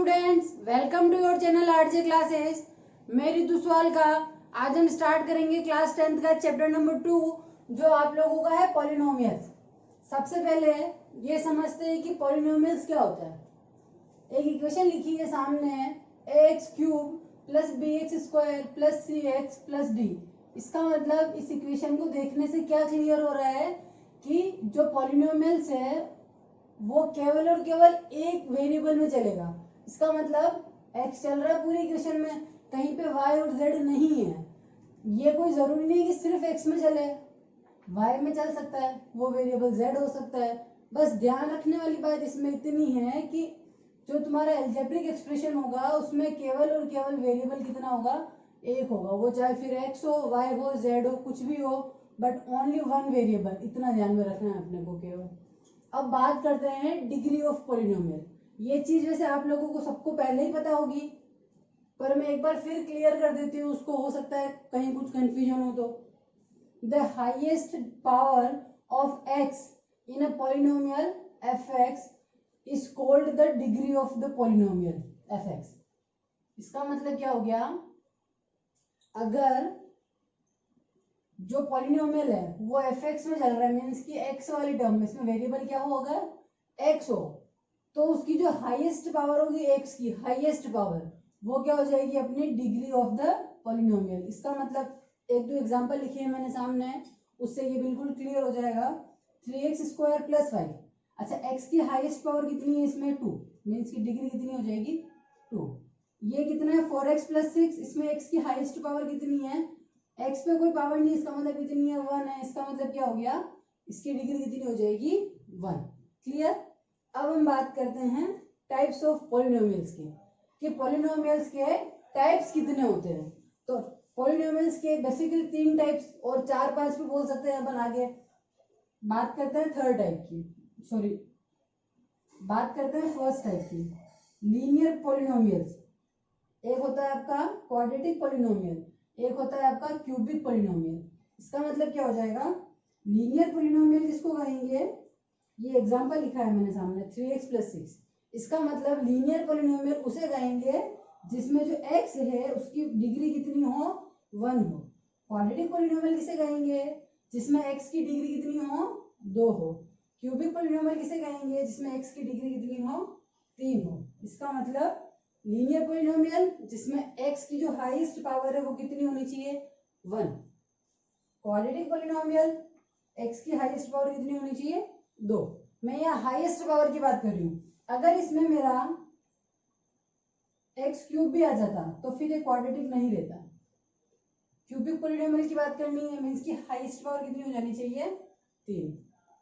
Students, welcome to your channel RJ classes. मैं रितु सवाल का आज हम स्टार्ट करेंगे क्लास 10th का चैप्टर नंबर 2 जो आप लोगों का है पॉलिनोमियल्स। सबसे पहले ये समझते हैं कि पॉलिनोमियल्स क्या होता है। एक इक्वेशन लिखी है सामने, ax cube plus bx square plus cx plus d। इसका मतलब इस इक्वेशन को देखने से क्या क्लियर हो रहा है कि जो पॉलिनोमियल्स है वो केवल और केवल एक वेरिएबल में चलेगा। इसका मतलब x चल रहा है पूरी इक्वेशन में, कहीं पे y और z नहीं है। ये कोई जरूरी नहीं कि सिर्फ x में चले, y में चल सकता है, वो वेरिएबल z हो सकता है। बस ध्यान रखने वाली बात इसमें इतनी है कि जो तुम्हारा एल्जेब्रिक एक्सप्रेशन होगा उसमें केवल और केवल वेरिएबल कितना होगा, एक होगा। वो चाहे फिर x हो, y हो, z हो, कुछ भी हो, बट ओनली वन वेरिएबल। इतना ध्यान में रखना है अपने को केवल। अब बात करते हैं डिग्री ऑफ पॉलिनोमियल। ये चीज वैसे आप लोगों को सबको पहले ही पता होगी, पर मैं एक बार फिर क्लियर कर देती हूँ, उसको हो सकता है कहीं कुछ कंफ्यूजन हो तो। The highest power of x in a polynomial fx is called the degree of the polynomial fx। इसका मतलब क्या हो गया, अगर जो पॉलिनोमियल है वो fx में चल रहा है, मीन्स कि x वाली टर्म में इसमें वेरिएबल क्या होगा, x हो, तो उसकी जो हाईएस्ट पावर होगी x की हाईएस्ट पावर, वो क्या हो जाएगी, अपनी डिग्री ऑफ द पॉलिनोमियल। इसका मतलब एक दो एग्जांपल लिखे हैं मैंने सामने, उससे ये बिल्कुल क्लियर हो जाएगा। 3x square plus 5। अच्छा, x की हाईएस्ट पावर कितनी है इसमें, 2, मीन्स की डिग्री कितनी हो जाएगी, 2। ये कितना है, 4x प्लस 6, इसमें x की हाईएस्ट पावर कितनी है, x पे कोई पावर नहीं, इसका मतलब कितनी है, 1 है। इसका मतलब क्या हो गया, इसकी डिग्री कितनी हो जाएगी, 1। क्लियर। अब हम बात करते हैं टाइप्स ऑफ पॉलिनोमियल्स की, कि पॉलिनोमियल्स के टाइप्स कितने होते हैं। तो पॉलिनोमियल्स के बेसिकली 3 टाइप्स, और 4-5 भी बोल सकते हैं अपन आगे। बात करते हैं थर्ड टाइप की, सॉरी बात करते हैं फर्स्ट टाइप की, लीनियर पॉलिनोमियल्स। एक होता है आपका क्वाड्रेटिक पॉलिनोमियल, एक होता है आपका क्यूबिक पॉलिनोमियल। इसका मतलब क्या हो जाएगा, लीनियर पॉलिनोमियल जिसको कहेंगे, ये एग्जांपल लिखा है मैंने सामने, 3x प्लस 6। इसका मतलब लीनियर पॉलिनोमियल उसे कहेंगे जिसमें जो x है उसकी डिग्री कितनी हो, 1 हो। क्वाड्रेटिक पॉलिनोमियल किसे कहेंगे, जिसमें x की डिग्री कितनी हो, 2 हो। क्यूबिक पॉलिनोमियल किसे कहेंगे, जिसमें x की डिग्री कितनी हो, 3 हो। इसका मतलब लीनियर पॉलिनोमियल जिसमें x की जो हाईएस्ट पावर है वो कितनी होनी चाहिए, 1। क्वाड्रेटिक पॉलिनोमियल x की हाईएस्ट पावर कितनी होनी चाहिए, 2। मैं यहाँ हाईएस्ट पावर की बात कर रही हूँ। अगर इसमें मेरा x क्यूब भी आ जाता तो फिर ये क्वाड्रेटिक नहीं रहता। क्यूबिक पॉलिनोमियल की बात करनी है, मीन्स की हाईएस्ट पावर कितनी हो जानी चाहिए, 3।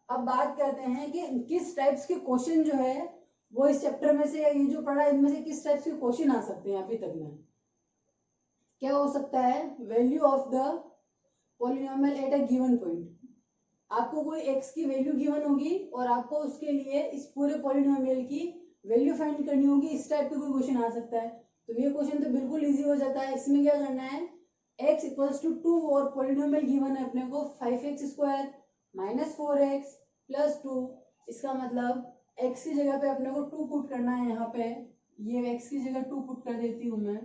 अब बात करते हैं कि किस टाइप्स के क्वेश्चन जो है वो इस चैप्टर में से, ये जो पढ़ा इनमें से किस टाइप के क्वेश्चन आ सकते हैं अभी तक में। क्या हो सकता है, value of the polynomial at a given point. आपको कोई x की वैल्यू गिवन होगी और आपको उसके लिए इस पूरे पॉलिनोमियल की वैल्यू फाइंड करनी होगी। इस टाइप का कोई क्वेश्चन आ सकता है। तो ये क्वेश्चन तो बिल्कुल इजी हो जाता है। इसमें क्या करना है, x इक्वल्स टू 2 और पॉलिनोमियल गिवन है अपने को 5x square minus 4x plus 2। इसका मतलब x की जगह पे अपने को 2 पुट करना है। यहाँ पे ये x की जगह 2 पुट कर देती हूँ मैं,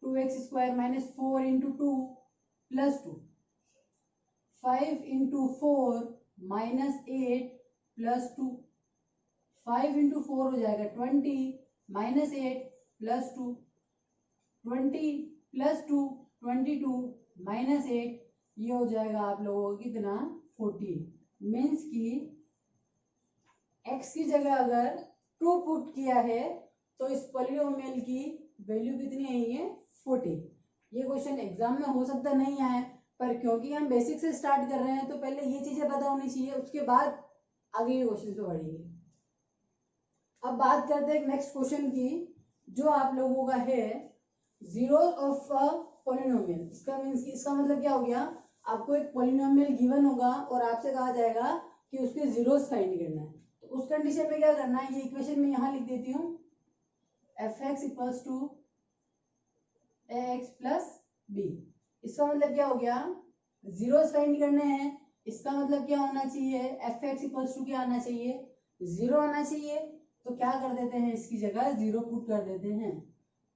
2x square minus 4 into 2 plus 2, 5 into 4 minus 8 plus 2, 5 into 4 हो जाएगा 20 माइनस 8 प्लस 2, 20 प्लस 2 22 माइनस 8, ये हो जाएगा आप लोगों को कितना, 14। मीन्स की x की जगह अगर 2 पुट किया है तो इस पॉलिनोमियल की वैल्यू कितनी आई है, 14। ये क्वेश्चन एग्जाम में हो सकता नहीं आए, पर क्योंकि हम बेसिक से स्टार्ट कर रहे हैं तो पहले ये चीजें पता होनी चाहिए, उसके बाद आगे ये क्वेश्चन पे बढ़ेंगे। अब बात करते हैं नेक्स्ट क्वेश्चन की, जो आप लोगों का है जीरो ऑफ अ पॉलिनोमियल। इसका मतलब क्या हो गया, आपको एक पॉलिनोमियल गिवन होगा और आपसे कहा जाएगा कि उसके जीरोस फाइंड करना है। तो उस कंडीशन में क्या करना है, ये इक्वेशन में यहाँ लिख देती हूँ, fx equals to ax plus b। इसका मतलब क्या हो गया, जीरोस फाइंड करने हैं। इसका मतलब क्या होना चाहिए, fx इक्वल्स टू क्या आना चाहिए, 0 आना चाहिए। तो क्या कर देते हैं, इसकी जगह 0 पुट कर देते हैं,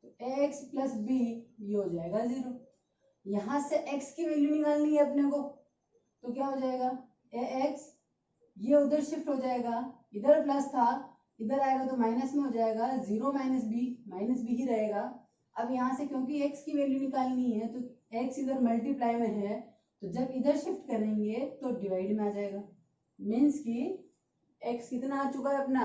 तो x प्लस बी ये हो जाएगा 0। यहाँ से x की वैल्यू निकालनी है अपने को, तो क्या हो जाएगा ax, ये उधर शिफ्ट हो जाएगा, इधर प्लस था इधर आएगा तो माइनस में हो जाएगा, 0 माइनस बी ही रहेगा। अब यहाँ से क्योंकि x की वैल्यू निकालनी है तो x इधर मल्टीप्लाई में है, तो जब इधर शिफ्ट करेंगे तो डिवाइड में आ जाएगा, मीन्स कि x कितना आ चुका है अपना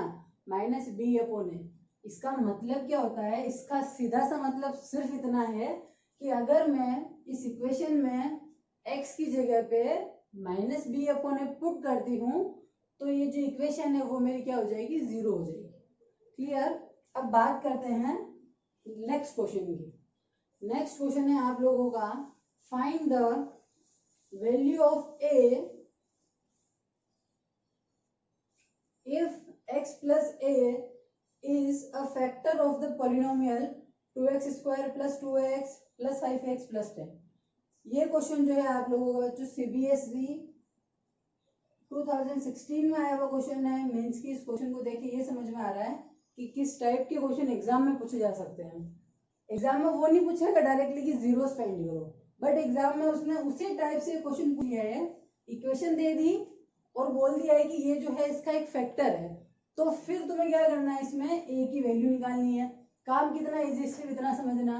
माइनस बी अपॉन ए। इसका मतलब क्या होता है, इसका सीधा सा मतलब सिर्फ इतना है कि अगर मैं इस इक्वेशन में x की जगह पे माइनस बी अपॉन ए पुट करती हूँ तो ये जो इक्वेशन है वो मेरी क्या हो जाएगी, 0 हो जाएगी। क्लियर। अब बात करते हैं नेक्स्ट क्वेश्चन की। नेक्स्ट क्वेश्चन है आप लोगों का, find the value of a if x plus a is a factor of the polynomial 2x square plus 2x plus 5x plus 10। ये क्वेश्चन जो है आप लोगों का जो CBSE 2016 में आया हुआ क्वेश्चन है, मीन्स की इस क्वेश्चन को देखे ये समझ में आ रहा है कि किस टाइप के क्वेश्चन एग्जाम में पूछे जा सकते हैं। एग्जाम में वो नहीं पूछेगा डायरेक्टली कि जीरोस फाइंड करो, बट एग्जाम में उसने उसी टाइप से क्वेश्चन पूछ लिया है, इक्वेशन दे दी और बोल दिया है कि ये जो है इसका एक फैक्टर है, तो फिर तुम्हें क्या करना है, इसमें a की वैल्यू निकालनी है। काम कितना इजी, सिर्फ इतना समझना,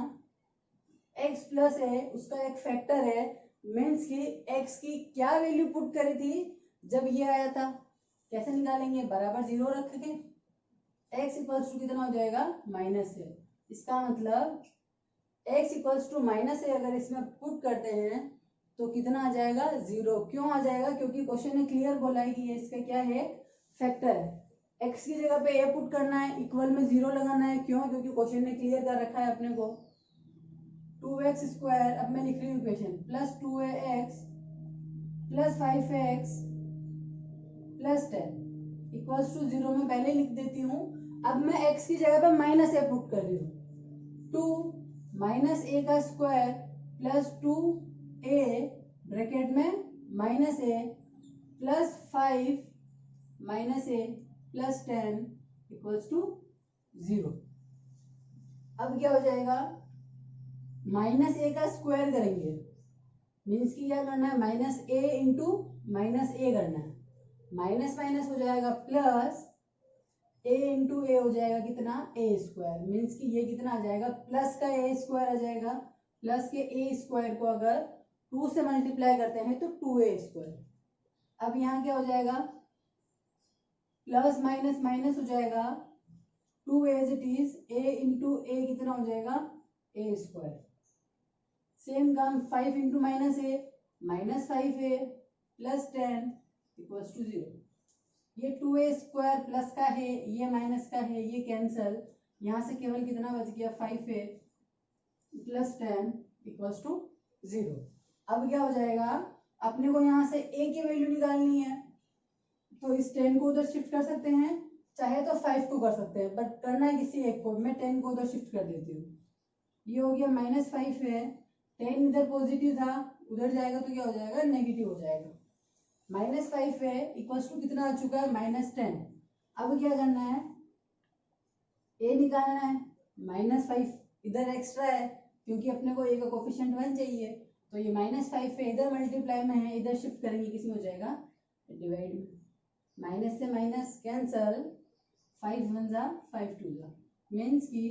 x प्लस है उसका एक फैक्टर है, मीन्स की x की क्या वैल्यू पुट करी थी जब ये आया था, कैसे निकालेंगे, बराबर 0 रख के x इक्वल्स टू कितना हो जाएगा माइनस है। इसका मतलब x इक्वल्स टू माइनस है, अगर इसमें पुट करते हैं तो कितना आ जाएगा 0। क्यों आ जाएगा, क्योंकि क्वेश्चन ने क्लियर बोला है कि ये इसका क्या है, फैक्टर है। x की जगह पे a पुट करना है, इक्वल में 0 लगाना है, क्यों, क्योंकि क्वेश्चन ने क्लियर कर रखा है अपने को 2x स्क्वायर, अब मैं लिख रही हूँ equation, plus 2ax plus 5x plus 10 equals to 0 में पहले लिख देती हूँ। अब मैं x की जगह पे माइनस a पुट कर रही हूँ, 2 माइनस a का स्क्वायर प्लस 2a ब्रैकेट में minus a plus 5 minus a plus 10 equals to 0। अब क्या हो जाएगा, माइनस a का स्क्वायर करेंगे, मीन्स की क्या करना है, minus a into minus a करना है, माइनस माइनस हो जाएगा प्लस a इंटू ए हो जाएगा कितना, a स्क्वायर, मीन्स की ये कितना आ जाएगा, प्लस का a स्क्वायर आ जाएगा, प्लस के a स्क्वायर को अगर 2 से मल्टीप्लाई करते हैं तो 2a स्क्वायर। अब यहाँ क्या हो जाएगा, प्लस माइनस माइनस हो जाएगा, 2 as it is, a into A कितना हो जाएगा, a स्क्वायर। सेम काम 5 into minus a minus 5a plus 10 equals to 0। ये 2a स्क्वायर प्लस का है, ये माइनस का है, ये कैंसल, यहाँ से केवल कितना बच गया, 5a प्लस 10 इक्वल्स टू 0। अब क्या हो जाएगा, अपने को यहाँ से a की वैल्यू निकालनी है, तो इस 10 को उधर शिफ्ट कर सकते हैं, चाहे तो 5 को कर सकते हैं, बट करना है किसी एक को, मैं 10 को उधर शिफ्ट कर देती हूँ। ये हो गया माइनस 5 है, 10 इधर पॉजिटिव था, उधर जाएगा तो क्या हो जाएगा, नेगेटिव हो जाएगा। माइनस 5 है इक्वल्स टू कितना आ चुका है, माइनस 10। अब क्या करना है, a निकालना है, माइनस 5 इधर एक्स्ट्रा है क्योंकि अपने को a का कोफिशिएंट 1 चाहिए, तो ये माइनस 5 है, इधर मल्टीप्लाई में है, इधर शिफ्ट करेंगे, किस में हो जाएगा, डिवाइड में, माइनस से माइनस कैंसल, 5 1 जा 5 2 जा, मीन्स की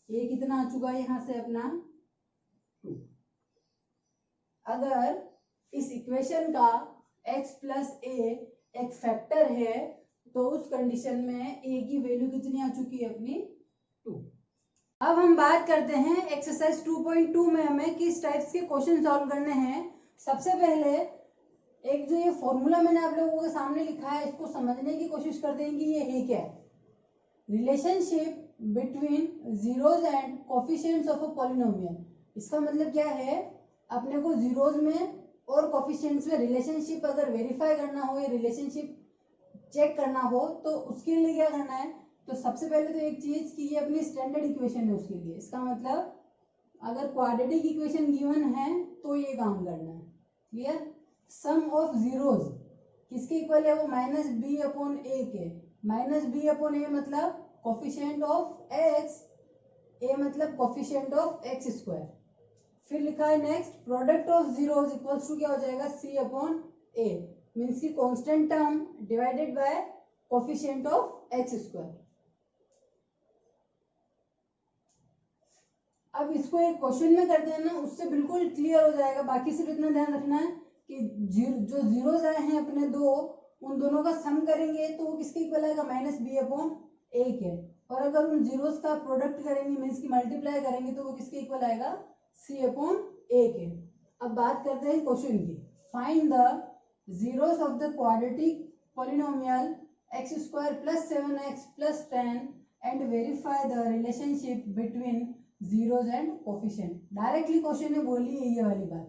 a कितना आ चुका है यहाँ से अपना 2। अगर इस इक्वेशन का x प्लस a एक फैक्टर है तो उस कंडीशन में a की वैल्यू कितनी आ चुकी है अपनी 2। अब हम बात करते हैं एक्सरसाइज 2.2 में हमें किस टाइप्स के क्वेश्चन सॉल्व करने हैं। सबसे पहले एक जो ये फॉर्मूला मैंने आप लोगों के सामने लिखा है, इसको समझने की कोशिश करते हैं कि ये है क्या, relationship between zeros and coefficients of a polynomial. इसका मतलब क्या है, अपने को जीरोज में और कोफिशिएंट्स में रिलेशनशिप अगर वेरीफाई करना हो या रिलेशनशिप चेक करना हो तो उसके लिए क्या करना है, तो सबसे पहले तो एक चीज कि ये अपनी स्टैंडर्ड इक्वेशन है उसके लिए। इसका मतलब अगर क्वाड्रेटिक इक्वेशन गिवन है तो ये काम करना है, क्लियर। सम ऑफ जीरोज किसके इक्वल है, वो माइनस बी अपॉन ए के, माइनस बी अपॉन ए मतलब कोफिशिएंट ऑफ एक्स, ए मतलब कोफिशिएंट ऑफ एक्स स्क्वायर। फिर लिखा है next product of zeros equals to क्या हो जाएगा सी अपॉन ए, मीन्स की constant term divided by coefficient of x square. अब इसको एक क्वेश्चन में कर देना, उससे बिल्कुल क्लियर हो जाएगा। बाकी सिर्फ इतना ध्यान रखना है कि जो जीरोस आए हैं अपने दो, उन दोनों का सम करेंगे तो वो किसके इक्वल आएगा, माइनस बी अपॉन ए के। और अगर उन जीरोस का प्रोडक्ट करेंगे मीन्स की मल्टीप्लाई करेंगे तो वो किसके इक्वल आएगा, सी अपॉन ए के। अब बात करते हैं क्वेश्चन की। Find the zeros of the quadratic polynomial x square plus 7x plus 10 and verify the relationship between zeros and coefficient. Directly question में बोली है ये वाली बात,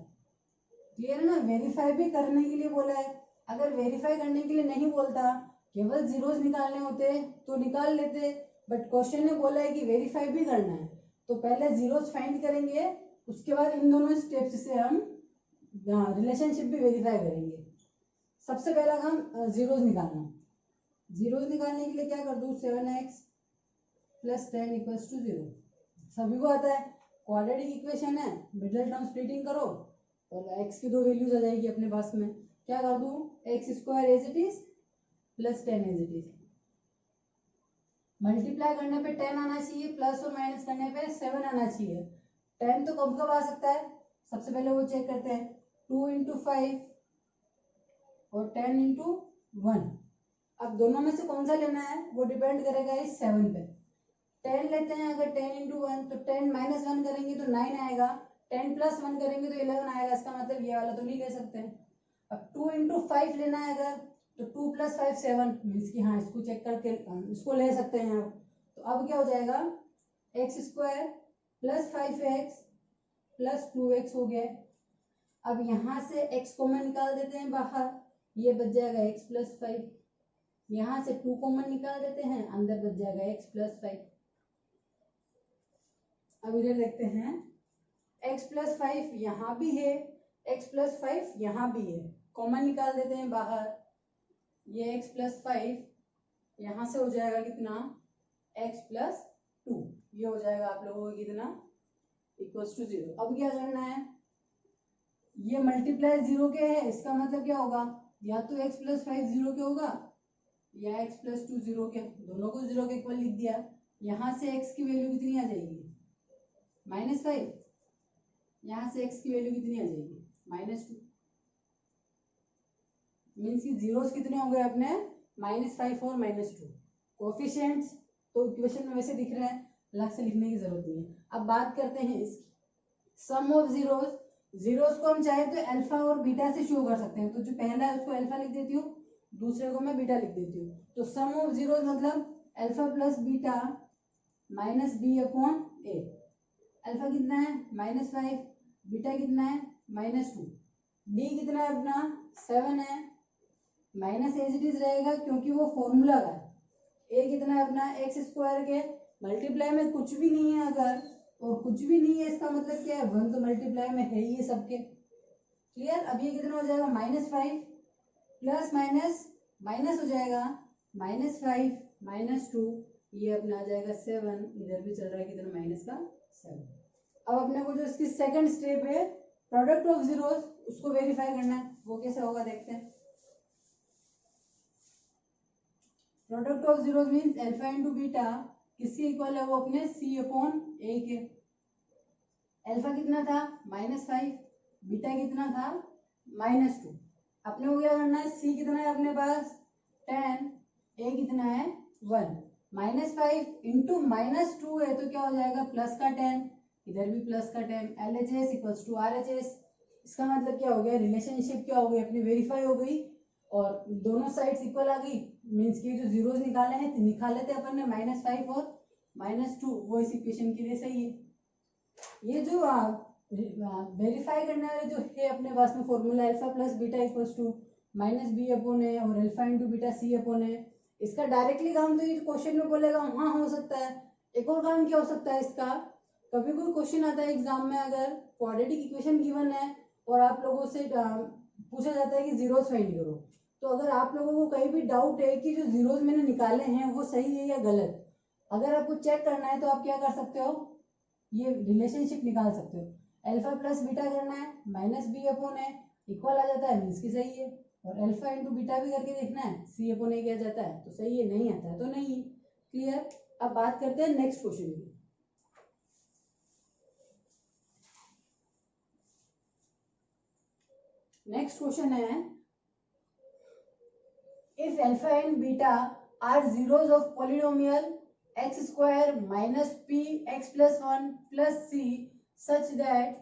क्लियर है ना। वेरीफाई भी करने के लिए बोला है, अगर वेरीफाई करने के लिए नहीं बोलता, केवल जीरोस निकालने होते तो निकाल लेते, बट क्वेश्चन ने बोला है कि वेरीफाई भी करना है। तो पहले जीरोस फाइंड करेंगे, उसके बाद इन दोनों स्टेप्स से हम रिलेशनशिप भी वेरीफाई करेंगे। सबसे पहला काम जीरोस निकालना। जीरोस निकालने के लिए क्या कर दूं, 7x प्लस 10 इक्वल्स टू 0। सभी को आता है, क्वाड्रेटिक इक्वेशन है, मिडिल टर्म स्प्लिटिंग करो और x की दो वैल्यूज आ जाएगी अपने पास में। क्या कर दूं, x square as it is plus 10 as it is. Multiply करने पे 10 आना चाहिए, प्लस और माइनस करने पे 7 आना चाहिए। 10 तो कब कब आ सकता है, सबसे पहले वो चेक करते हैं। 2 इंटू 5 और 10 इंटू 1। अब दोनों में से कौन सा लेना है वो डिपेंड करेगा इस 7 पे। 10 लेते हैं, अगर 10 इंटू 1 तो 10 माइनस 1 करेंगे तो 9 आएगा, 10 प्लस 1 करेंगे तो 11 आएगा। इसका मतलब ये वाला तो नहीं ले सकते हैं। अब 2 इंटू 5 लेना है अगर, तो 2 प्लस 5 7, मीन्स की हाँ इसको चेक करके इसको ले सकते हैं आप। तो अब क्या हो जाएगा, x square plus 5x plus 2x हो गया। अब यहाँ से x कॉमन निकाल देते हैं बाहर, ये बच जाएगा x प्लस 5। यहाँ से 2 कॉमन निकाल देते हैं, अंदर बच जाएगा x प्लस 5। अब इधर देखते हैं, x प्लस 5 यहाँ भी है, x प्लस 5 यहाँ भी है, कॉमन निकाल देते हैं बाहर। ये x प्लस 5 यहाँ से हो जाएगा कितना, x प्लस 2। ये हो जाएगा आप लोगों को कितना, इक्वल्स टू 0। अब क्या करना है, ये मल्टीप्लाई 0 के है, इसका मतलब क्या होगा, या तो x प्लस 5 0 के होगा या x प्लस 2 0 के, दोनों को 0 के इक्वल लिख दिया। यहाँ से x की वैल्यू कितनी आ जाएगी, -5। यहाँ से x की वैल्यू कितनी आ जाएगी, -2। मीन्स की जीरोस कितने हो गए अपने, -5 और -2। कोफिशिएंट्स तो इक्वेशन में वैसे दिख रहे हैं, अलग से लिखने की जरूरत नहीं है। अब बात करते हैं इसकी, सम ऑफ जीरोस। जीरोस को हम चाहे तो अल्फा और बीटा से शो कर सकते हैं, तो जो पहला है उसको अल्फा लिख देती हूँ, दूसरे को मैं बीटा लिख देती हूँ। तो सम ऑफ जीरोस मतलब alpha plus beta minus B upon A. Alpha कितना है, -5, बीटा कितना है, -2, बी कितना है अपना 7 है, माइनस एज इट इज रहेगा क्योंकि वो फॉर्मूला का है। ए कितना है अपना एक्स स्क्वायर के, मल्टीप्लाई में कुछ भी नहीं है अगर, और कुछ भी नहीं है इसका मतलब क्या है, 1 तो मल्टीप्लाई में है ही सबके। क्लियर। अब ये कितना हो जाएगा, -5 प्लस माइनस माइनस हो जाएगा, -5 -2, ये अपना आ जाएगा 7। इधर भी चल रहा है कितना, माइनस का 7। अब अपने को जो इसकी सेकंड स्टेप है प्रोडक्ट ऑफ जीरोस, उसको वेरीफाई करना है। वो कैसे होगा देखते हैं। Product of zeros means alpha into beta किसके इक्वल है, वो अपने c अपॉन ए के। अल्फा कितना था, -5, बीटा कितना था, -2। अपने को क्या करना है, c कितना है अपने पास 10, a कितना है 1। -5 इंटू -2 है तो क्या हो जाएगा, प्लस का 10, इधर भी प्लस का 10। LHS equals to RHS। इसका मतलब क्या हो गया, रिलेशनशिप क्या हो गई अपनी, वेरीफाई हो गई और दोनों साइड्स इक्वल आ गई। मीन्स की जो जीरोस निकाले हैं निकाले थे अपन ने, -5 और -2, वो इस इक्वेशन के लिए सही है। ये जो वेरीफाई करने वाले जो है अपने पास में formula, alpha plus beta equals to -b upon A और alpha into beta c upon A, इसका डायरेक्टली काम तो ये क्वेश्चन में बोलेगा हाँ हो सकता है। एक और काम क्या हो सकता है इसका, कभी कोई क्वेश्चन आता है एग्जाम में, अगर क्वाड्रेटिक इक्वेशन गिवन है और आप लोगों से पूछा जाता है कि जीरोस फाइंड करो, तो अगर आप लोगों को कहीं भी डाउट है कि जो जीरोस मैंने निकाले हैं वो सही है या गलत, अगर आपको चेक करना है तो आप क्या कर सकते हो, ये रिलेशनशिप निकाल सकते हो। अल्फा प्लस बीटा करना है, माइनस बी अपॉन ए इक्वल आ जाता है, मीन्स की सही है। और अल्फा इंटू बीटा भी करके देखना है, सी अपॉन ए क्या जाता है तो सही है, नहीं आता है तो नहीं। क्लियर। अब बात करते हैं नेक्स्ट क्वेश्चन की। नेक्स्ट क्वेश्चन है, if alpha and beta are zeros of polynomial x square minus p x plus 1 plus c such that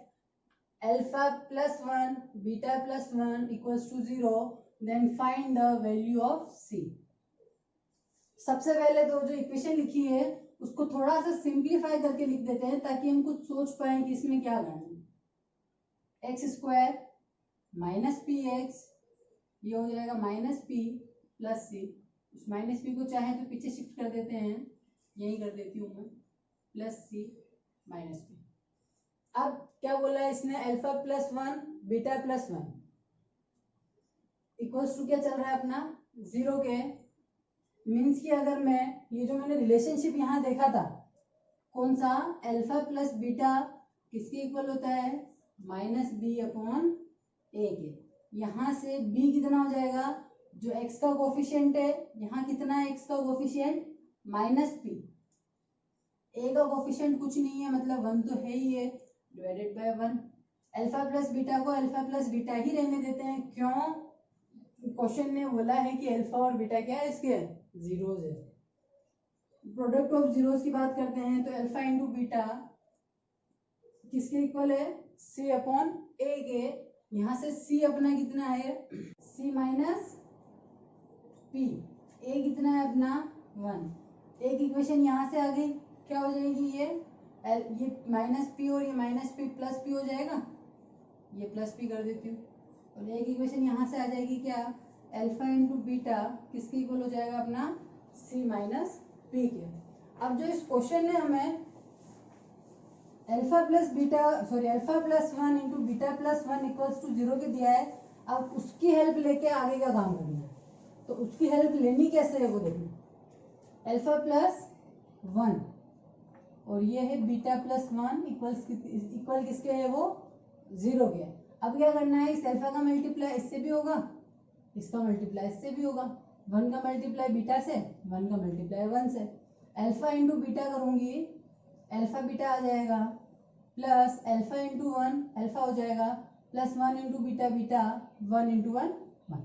alpha plus 1 beta plus 1 equals to 0, then find the value of c। सबसे पहले तो जो equation लिखी है उसको थोड़ा सा simplify करके लिख देते हैं ताकि हम कुछ सोच पाए कि इसमें क्या करना है। X square minus P x, ये हो जाएगा माइनस पी प्लस सी। उस माइनस पी को चाहे तो पीछे शिफ्ट कर देते हैं, यही कर देती हूँ मैं, प्लस सी माइनस पी। अब क्या बोला है इसने, alpha plus 1 beta plus 1 equals to क्या चल रहा है अपना 0 के। मीन्स कि अगर मैं ये जो मैंने रिलेशनशिप यहाँ देखा था, कौन सा, अल्फा प्लस बीटा किसके इक्वल होता है, माइनस बी अपॉन ए के। यहाँ से b कितना हो जाएगा, जो x का कोफिशिएंट है, यहाँ कितना है x का कोफिशिएंट, माइनस पी। a का कोफिशिएंट कुछ नहीं है मतलब 1 तो है ही है, divided by 1। Alpha plus beta को अल्फा प्लस बीटा ही रहने देते हैं, क्यों, क्वेश्चन ने बोला है कि अल्फा और बीटा क्या है, इसके जीरोज है। प्रोडक्ट ऑफ जीरोज की बात करते हैं तो अल्फा इंटू बीटा किसके इक्वल है, सी अपॉन ए के। यहाँ से सी अपना कितना है, सी माइनस पी, ए कितना है अपना 1। एक इक्वेशन यहाँ से आ गई, क्या हो जाएगी ये माइनस पी और ये माइनस पी प्लस पी हो जाएगा, ये प्लस पी कर देती हूँ। और एक इक्वेशन यहाँ से आ जाएगी क्या, अल्फा इंटू बीटा किसके इक्वल हो जाएगा अपना सी माइनस पी के। अब जो इस क्वेश्चन ने हमें alpha plus 1 into beta plus 1 equals to 0 के दिया है, अब उसकी हेल्प लेके आगे का काम करना है। तो उसकी हेल्प लेनी कैसे है वो देखो, अल्फा प्लस 1 और ये है बीटा प्लस 1 इक्वल किसके है वो 0 के। अब क्या करना है, इस अल्फा का मल्टीप्लाई इससे भी होगा, इसका मल्टीप्लाई इससे भी होगा। 1 का मल्टीप्लाई बीटा से, 1 का मल्टीप्लाई 1 से। अल्फा इंटू बीटा करूंगी, अल्फा बीटा आ जाएगा, प्लस अल्फा इंटू 1 अल्फा हो जाएगा, plus 1 into beta beta, 1 into 1 1।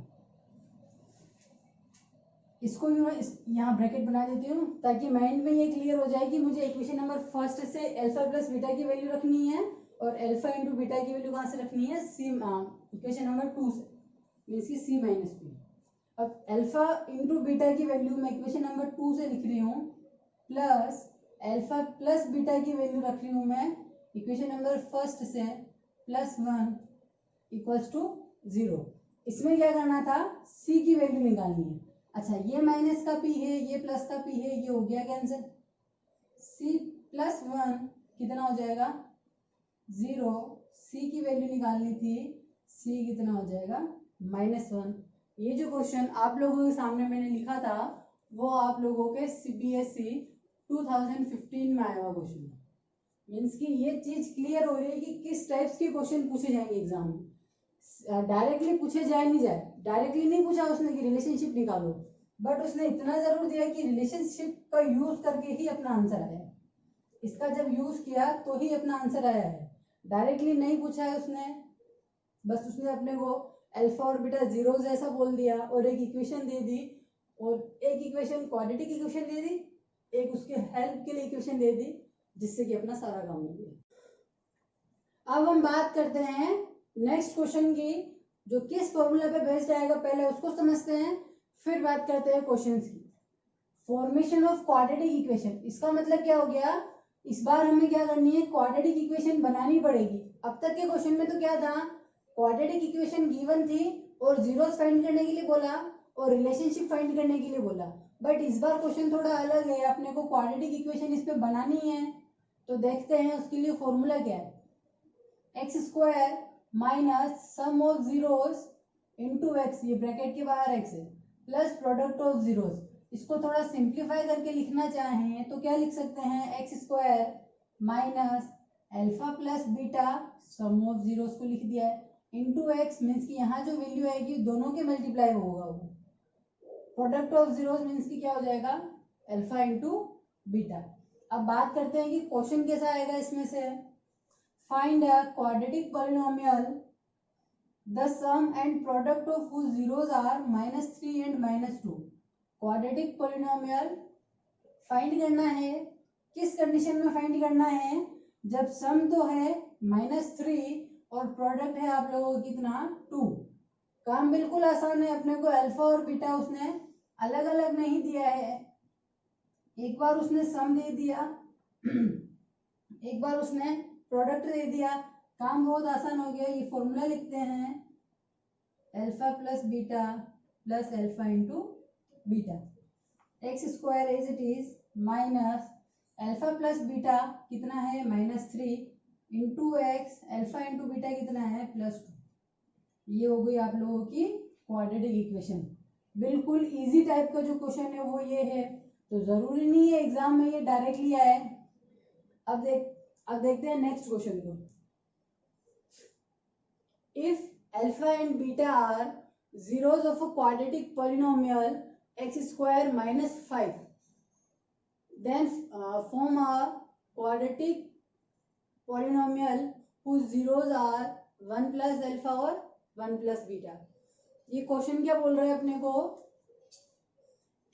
इसको यहाँ ब्रैकेट बना देती हूँ ताकि माइंड में ये क्लियर हो जाए कि मुझे इक्वेशन नंबर फर्स्ट से अल्फा प्लस बीटा की वैल्यू रखनी है और अल्फा इंटू बीटा की वैल्यू कहाँ से रखनी है, सी इक्वेशन नंबर 2 से, मीन्स की सी माइनस पी। अब अल्फा इंटू बीटा की वैल्यू मैं इक्वेशन नंबर 2 से लिख रही हूँ, प्लस अल्फा प्लस बीटा की वैल्यू रख रही हूँ मैं इक्वेशन नंबर फर्स्ट से, प्लस 1 इक्वल्स टू 0। इसमें क्या करना था, c की वैल्यू निकालनी है। अच्छा ये माइनस का p है, ये प्लस का p है, ये हो गया कैंसिल। c प्लस 1 कितना हो जाएगा 0, c की वैल्यू निकालनी थी, c कितना हो जाएगा -1। ये जो क्वेश्चन आप लोगों के सामने मैंने लिखा था वो आप लोगों के CBSE 2015 में आया हुआ क्वेश्चन है। मीन्स कि ये चीज क्लियर हो रही है कि किस टाइप्स के क्वेश्चन पूछे जाएंगे एग्जाम में। डायरेक्टली पूछे जाए नहीं जाए, डायरेक्टली नहीं पूछा उसने कि रिलेशनशिप निकालो, बट उसने इतना जरूर दिया कि रिलेशनशिप का यूज करके ही अपना आंसर आया है। इसका जब यूज किया तो ही अपना आंसर आया है, डायरेक्टली नहीं पूछा है उसने। बस उसने अपने को अल्फा और बीटा जीरो जैसा बोल दिया और एक इक्वेशन दे दी, और एक इक्वेशन क्वाड्रेटिक इक्वेशन दे दी, एक उसके हेल्प के लिए इक्वेशन दे दी, जिससे कि अपना सारा काम हो गया। अब हम बात करते हैं नेक्स्ट क्वेश्चन की, जो किस फॉर्मूला पे बेस्ड आएगा पहले उसको समझते हैं, फिर बात करते हैं क्वेश्चंस की। फॉर्मेशन ऑफ क्वाड्रेटिक इक्वेशन, इसका मतलब क्या हो गया, इस बार हमें क्या करनी है, क्वाड्रेटिक इक्वेशन बनानी पड़ेगी। अब तक के क्वेश्चन में तो क्या था, क्वाड्रेटिक इक्वेशन गिवन थी और जीरोस फाइंड करने के लिए बोला और रिलेशनशिप फाइंड करने के लिए बोला, बट इस बार क्वेश्चन थोड़ा अलग है, अपने को क्वाड्रेटिक इक्वेशन इस पे बनानी है। तो देखते हैं उसके लिए फॉर्मूला क्या है, x square minus sum of zeros into x, ये ब्रैकेट के बाहर एक्स है, प्लस प्रोडक्ट ऑफ जीरोस। इसको थोड़ा सिंप्लीफाई करके लिखना चाहें तो क्या लिख सकते हैं, x square minus alpha plus beta some of zeros को लिख दिया है इंटू एक्स, मीन्स कि यहाँ जो वैल्यू आएगी दोनों के मल्टीप्लाई होगा, वो प्रोडक्ट ऑफ जीरोस मीन्स कि क्या हो जाएगा, अल्फा इंटू बीटा। अब बात करते हैं कि क्वेश्चन कैसा आएगा इसमें से, find a quadratic polynomial the sum and product of whose zeros are -3 and -2। Quadratic polynomial find करना है, किस कंडीशन में फाइंड करना है, जब सम तो है -3 और प्रोडक्ट है आप लोगों को कितना 2। काम बिल्कुल आसान है, अपने को अल्फा और बीटा उसने अलग अलग नहीं दिया है, एक बार उसने सम दे दिया एक बार उसने प्रोडक्ट दे दिया, काम बहुत आसान हो गया। ये फॉर्मूला लिखते हैं alpha plus beta plus alpha into beta, x square as it is minus alpha plus beta कितना है -3 into x alpha into beta कितना है +2। ये हो गई आप लोगों की क्वाड्रेटिक इक्वेशन। बिल्कुल इजी टाइप का जो क्वेश्चन है वो ये है, तो जरूरी नहीं है एग्जाम में ये डायरेक्टली आए। अब देखते हैं नेक्स्ट क्वेश्चन को। If alpha and beta are zeros of a quadratic polynomial x square -5, then form a quadratic polynomial whose zeros are 1 plus alpha और 1 plus beta। ये क्वेश्चन क्या बोल रहा है अपने को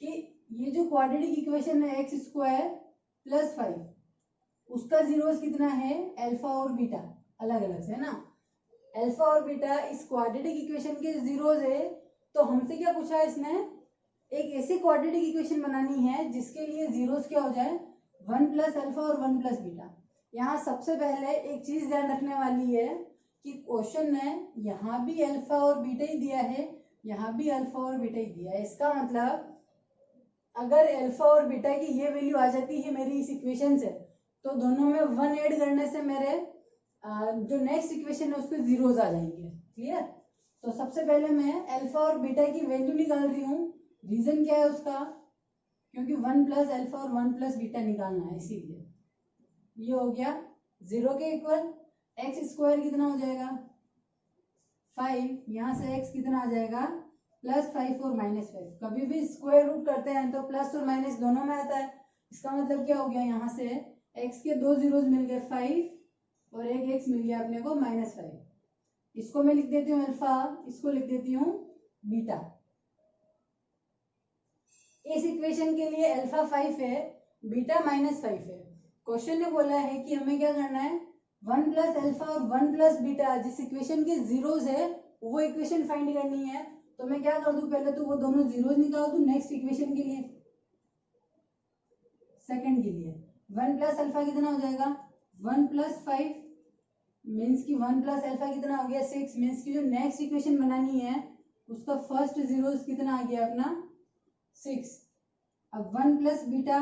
कि ये जो क्वाड्रेटिक इक्वेशन है एक्स स्क्वायर प्लस 5, उसका जीरोस कितना है, अल्फा और बीटा अलग अलग से है ना, अल्फा और बीटा इस क्वाड्रेटिक इक्वेशन के जीरोस है। तो हमसे क्या पूछा है इसने, एक ऐसी क्वाड्रेटिक इक्वेशन बनानी है जिसके लिए जीरोस क्या हो जाए, 1 प्लस अल्फा और 1 प्लस बीटा। यहाँ सबसे पहले एक चीज ध्यान रखने वाली है कि क्वेश्चन ने यहाँ भी अल्फा और बीटा ही दिया है, यहाँ भी अल्फा और बीटा ही दिया है। इसका मतलब अगर अल्फा और बीटा की ये वैल्यू आ जाती है मेरी इस इक्वेशन से, तो दोनों में 1 ऐड करने से मेरे जो नेक्स्ट इक्वेशन है उसके जीरोस आ जाएंगे। क्लियर। तो सबसे पहले मैं अल्फा और बीटा की वैल्यू निकाल रही हूँ। रीजन क्या है उसका, क्योंकि 1 प्लस अल्फा और 1 प्लस बीटा निकालना है, इसीलिए ये हो गया 0 के इक्वल। एक्स स्क्वायर कितना हो जाएगा 5, यहाँ से एक्स कितना आ जाएगा +5 और -5। कभी भी स्क्वायर रूट करते हैं तो प्लस और माइनस दोनों में आता है। इसका मतलब क्या हो गया, यहाँ से एक्स के 2 जीरोस मिल गए 5 और एक एक्स मिल गया अपने को -5। इसको मैं लिख देती हूँ अल्फा, इसको लिख देती हूँ बीटा। इस इक्वेशन के लिए अल्फा 5 है, बीटा -5 है। क्वेश्चन ने बोला है कि हमें क्या करना है, 1 प्लस अल्फा और 1 प्लस बीटा जिस इक्वेशन के जीरोस है वो इक्वेशन फाइंड करनी है। तो मैं क्या कर दूं, पहले तो वो दोनों जीरोस निकाल दूं नेक्स्ट इक्वेशन के लिए, सेकंड के लिए 1 प्लस अल्फा कितना हो जाएगा 1 प्लस 5 मीन्स की 1 प्लस अल्फा कितना हो गया 6, मीन्स की जो नेक्स्ट इक्वेशन बनानी है उसका फर्स्ट जीरोस कितना आ गया अपना 6। अब 1 प्लस बीटा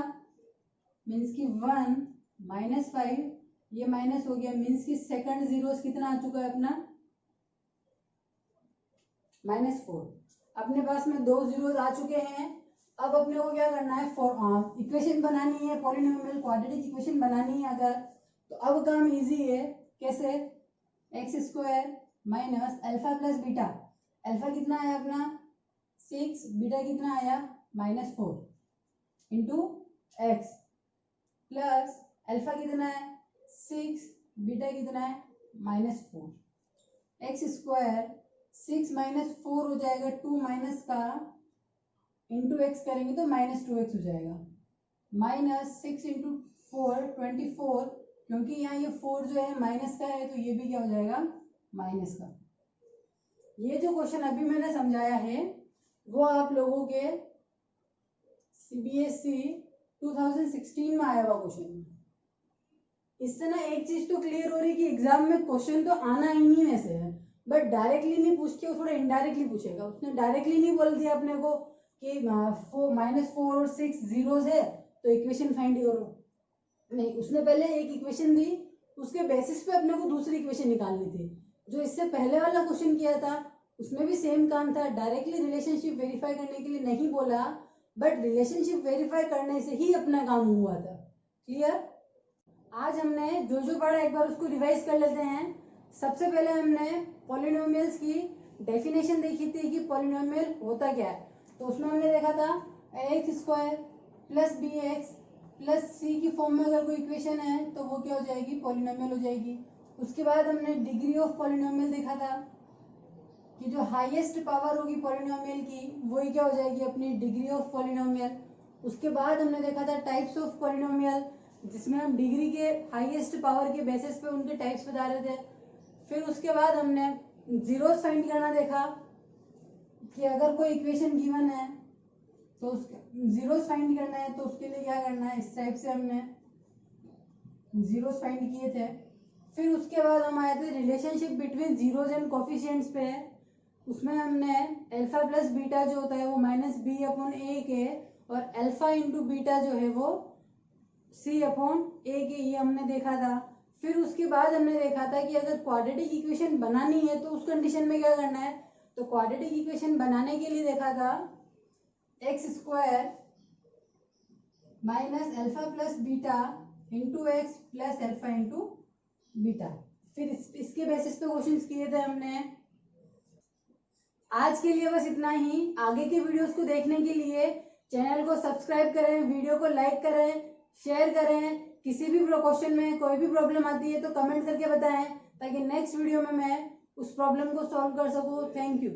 मीन्स की 1 -5, ये माइनस हो गया, मीन्स की सेकंड जीरोस कितना आ चुका है अपना -4। अपने पास में 2 जीरोस आ चुके हैं। अब अपने को क्या करना है, इक्वेशन बनानी है, पॉलिनोमियल क्वाड्रेटिक इक्वेशन बनानी है अगर, तो अब काम इजी है। कैसे, x square minus alpha plus beta, alpha कितना आया अपना 6, बीटा कितना आया -4 इंटू एक्स प्लस अल्फा कितना है 6, बीटा कितना है -4। एक्स स्क्वायर 6 -4 हो जाएगा, 2 माइनस का इंटू एक्स करेंगे तो -2x हो जाएगा, -6 इंटू 4 24, क्योंकि यहाँ ये 4 जो है माइनस का है तो ये भी क्या हो जाएगा माइनस का। ये जो क्वेश्चन अभी मैंने समझाया है वो आप लोगों के CBSE 2016 में आया हुआ क्वेश्चन। इससे ना एक चीज तो क्लियर हो रही कि एग्जाम में क्वेश्चन तो आना ही नहीं वैसे है, बट डायरेक्टली नहीं पूछ के वो थोड़ा इनडायरेक्टली पूछेगा। उसने डायरेक्टली नहीं बोल दिया अपने को कि -4 और 6 जीरोस है तो इक्वेशन फाइंड करो, नहीं, उसने पहले एक इक्वेशन दी, उसके बेसिस पे अपने को दूसरी इक्वेशन निकालनी थी। जो इससे पहले वाला क्वेश्चन किया था उसमें भी सेम काम था, डायरेक्टली रिलेशनशिप वेरीफाई करने के लिए नहीं बोला, बट रिलेशनशिप वेरीफाई करने से ही अपना काम हुआ था। क्लियर? आज हमने जो जो पढ़ा एक बार उसको रिवाइज कर लेते हैं। सबसे पहले हमने पॉलिनोमियल्स की डेफिनेशन देखी थी कि पॉलिनोमियल होता क्या है। तो उसमें हमने देखा था ax square plus B X plus C की फॉर्म में अगर कोई इक्वेशन है तो वो क्या हो जाएगी, पॉलिनोमियल हो जाएगी। उसके बाद हमने डिग्री ऑफ पॉलिनोमियल देखा था कि जो हाईएस्ट पावर होगी पॉलिनोमियल की वही क्या हो जाएगी, अपनी डिग्री ऑफ पॉलिनोमियल। उसके बाद हमने देखा था टाइप्स ऑफ पॉलिनोमियल, जिसमें हम डिग्री के हाईएस्ट पावर के बेसिस पे उनके टाइप्स बता रहे थे। फिर उसके बाद हमने जीरोस फाइंड करना देखा कि अगर कोई इक्वेशन गिवन है तो उसके जीरोस फाइंड करना है तो उसके लिए क्या करना है, इस टाइप से हमने जीरोस फाइंड किए थे। फिर उसके बाद हम आए थे relationship between zeros and coefficients पे। उसमें हमने अल्फा प्लस बीटा जो होता है वो माइनस बी अपॉन ए के, और अल्फा इंटू बीटा जो है वो सी अपॉन ए के, ये हमने देखा था। फिर उसके बाद हमने देखा था कि अगर क्वाड्रेटिक इक्वेशन बनानी है तो उस कंडीशन में क्या करना है। तो क्वाड्रेटिक इक्वेशन बनाने के लिए देखा था x square minus alpha plus beta into x plus alpha into beta. फिर इसके बेसिस पे क्वेश्चंस किए थे हमने। आज के लिए बस इतना ही। आगे के वीडियोस को देखने के लिए चैनल को सब्सक्राइब करें, वीडियो को लाइक करें, शेयर करें। किसी भी क्वेश्चन में कोई भी प्रॉब्लम आती है तो कमेंट करके बताएं ताकि नेक्स्ट वीडियो में मैं उस प्रॉब्लम को सॉल्व कर सकूं। Thank you.